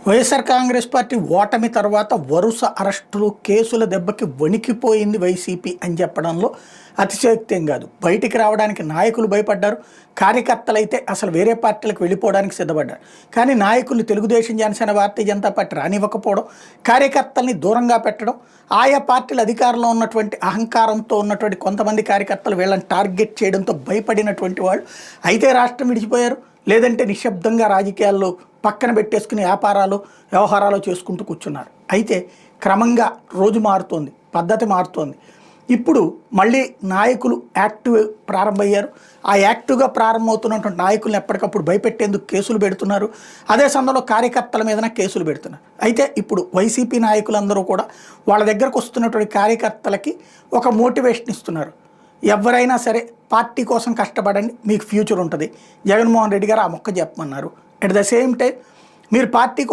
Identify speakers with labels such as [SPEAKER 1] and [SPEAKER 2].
[SPEAKER 1] YSR Congress party ఓటమి తర్వాత వరుస అరెస్టులు కేసుల దెబ్బకి వణికిపోయింది వైసీపీ అని చెప్పడంలో అతిశయోక్తి కాదు. బయటికి రావడానికి నాయకులు భయపడ్డారు, కార్యకర్తలైతే అసలు వేరే పార్టీలకు వెళ్ళిపోవడానికి సిద్ధపడ్డారు. కానీ నాయకులు తెలుగుదేశం, జనసేన, భారతీయ జనతా పార్టీ రానివ్వకపోవడం, కార్యకర్తల్ని దూరంగా పెట్టడం, ఆయా పార్టీల అధికారంలో ఉన్నటువంటి అహంకారంతో ఉన్నటువంటి కొంతమంది కార్యకర్తలు వీళ్ళని టార్గెట్ చేయడంతో భయపడినటువంటి వాళ్ళు అయితే రాష్ట్రం విడిచిపోయారు, లేదంటే నిశ్శబ్దంగా రాజకీయాల్లో పక్కన పెట్టేసుకుని వ్యాపారాలు వ్యవహారాలు చేసుకుంటూ కూర్చున్నారు. అయితే క్రమంగా రోజు మారుతోంది, పద్ధతి మారుతోంది. ఇప్పుడు మళ్ళీ నాయకులు యాక్టివ్ ప్రారంభమయ్యారు. ఆ యాక్టివ్గా ప్రారంభమవుతున్నటువంటి నాయకులను ఎప్పటికప్పుడు భయపెట్టేందుకు కేసులు పెడుతున్నారు. అదే సమయంలో కార్యకర్తల మీదన కేసులు పెడుతున్నారు. అయితే ఇప్పుడు వైసీపీ నాయకులందరూ కూడా వాళ్ళ దగ్గరకు వస్తున్నటువంటి కార్యకర్తలకి ఒక మోటివేషన్ ఇస్తున్నారు. ఎవరైనా సరే పార్టీ కోసం కష్టపడండి, మీకు ఫ్యూచర్ ఉంటుంది. జగన్మోహన్ రెడ్డి గారు ఆ మొక్క చెప్పమన్నారు. అట్ ద సేమ్ టైం మీరు పార్టీ